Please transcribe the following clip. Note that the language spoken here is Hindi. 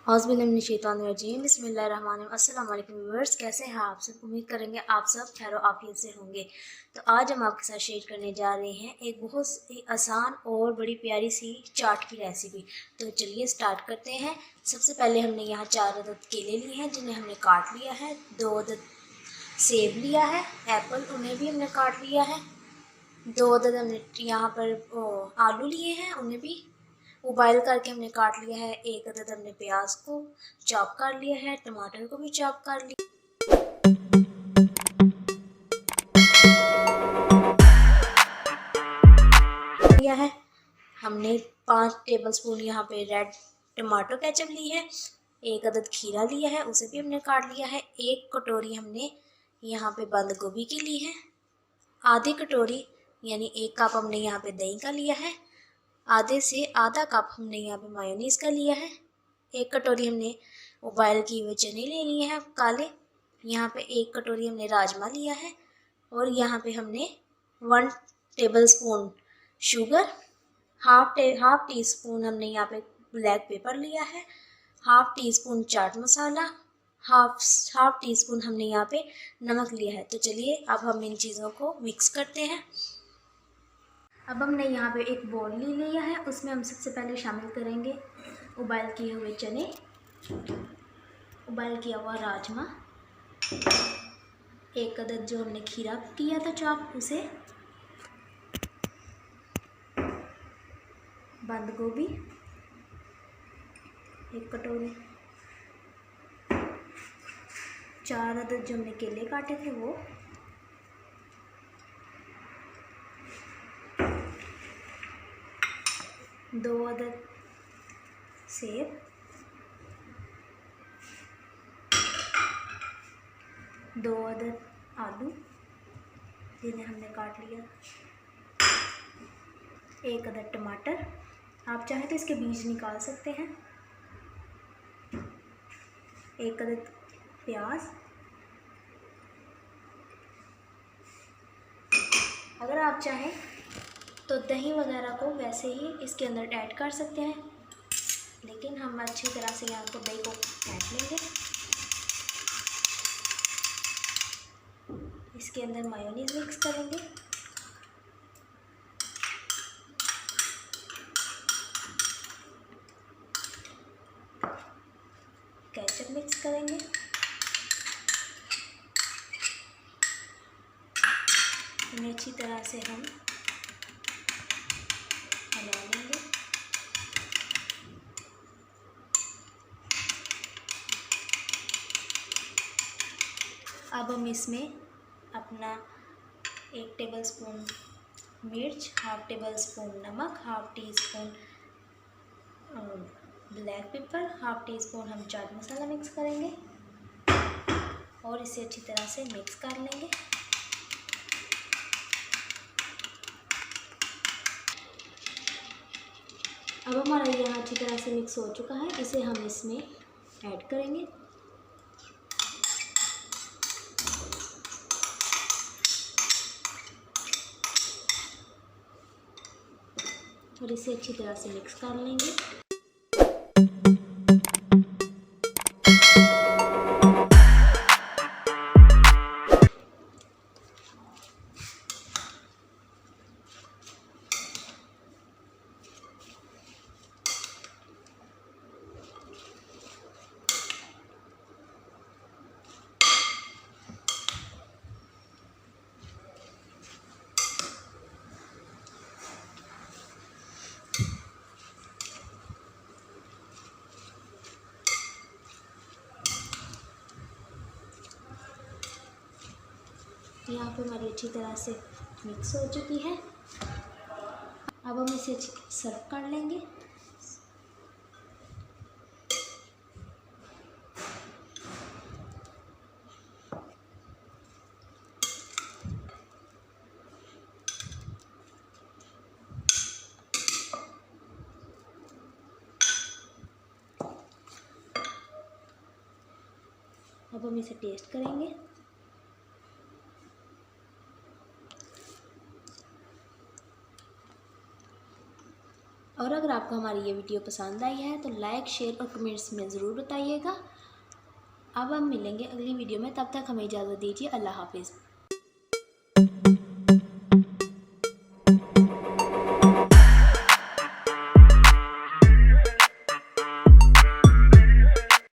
औज़ुबिल्लाहिमिनश्शैतानिर्रजीम बिस्मिल्लाहिर्रहमानिर्रहीम। अस्सलाम वालेकुम व्यूअर्स, कैसे हैं आप सब? उम्मीद करेंगे आप सब खैर आफियत से होंगे। तो आज हम आपके साथ शेयर करने जा रहे हैं एक बहुत ही आसान और बड़ी प्यारी सी चाट की रेसिपी। तो चलिए स्टार्ट करते हैं। सबसे पहले हमने यहाँ 4 अदद केले लिए हैं जिन्हें हमने काट लिया है। 2 अदद सेब लिया है, एप्पल, उन्हें भी हमने काट लिया है। 2 अदद हमने यहाँ पर आलू लिए हैं, उन्हें भी उबाइल करके हमने काट लिया है। 1 अदद हमने प्याज को चॉप कर लिया है, टमाटर को भी चॉप कर लिया है। हमने 5 टेबलस्पून यहाँ पे रेड टमाटो केचप ली है। 1 अदद खीरा लिया है, उसे भी हमने काट लिया है। 1 कटोरी हमने यहाँ पे बंद गोभी की ली है। आधी कटोरी यानी 1 कप हमने यहाँ पे दही का लिया है। आधे से आधा कप हमने यहाँ पे मायोनीज़ का लिया है। 1 कटोरी हमने उबाइल किए हुए चने ले लिए हैं काले। यहाँ पे 1 कटोरी हमने राजमा लिया है और यहाँ पे हमने 1 tablespoon sugar, half tea spoon हमने यहाँ पे ब्लैक पेपर लिया है, half tea spoon chaat masala, half tea spoon हमने यहाँ पे नमक लिया है। तो चलिए अब हम इन चीज़ों को मिक्स करते हैं। अब हमने यहाँ पे एक बोल ले लिया है, उसमें हम सबसे पहले शामिल करेंगे उबाइल किए हुए चने, उबाइल किया हुआ राजमा, 1 अदद जो हमने खीरा किया था चॉप उसे, बंद गोभी 1 कटोरी, 4 अदद जो हमने केले काटे थे वो, 2 अदद सेब, 2 अदद आलू जिन्हें हमने काट लिया, 1 अदद टमाटर, आप चाहें तो इसके बीज निकाल सकते हैं, 1 अदद प्याज। अगर आप चाहें तो दही वगैरह को वैसे ही इसके अंदर ऐड कर सकते हैं, लेकिन हम अच्छी तरह से यहाँ को दही को काट लेंगे। इसके अंदर मायोनीज़ मिक्स करेंगे, केचप मिक्स करेंगे, इन्हें अच्छी तरह से हम मिला लेंगे। अब हम इसमें अपना 1 टेबलस्पून मिर्च, हाफ टेबल स्पून नमक, half tea spoon black pepper, half tea spoon हम चाट मसाला मिक्स करेंगे और इसे अच्छी तरह से मिक्स कर लेंगे। अब हमारा यहाँ अच्छी तरह से मिक्स हो चुका है, इसे हम इसमें ऐड करेंगे। और इसे अच्छी तरह से मिक्स कर लेंगे। यहाँ पे हमारी अच्छी तरह से मिक्स हो चुकी है। अब हम इसे सर्व कर लेंगे। अब हम इसे टेस्ट करेंगे। और अगर आपको हमारी ये वीडियो पसंद आई है तो लाइक, शेयर और कमेंट्स में ज़रूर बताइएगा। अब हम मिलेंगे अगली वीडियो में, तब तक हमें इजाज़त दीजिए। अल्लाह हाफिज़।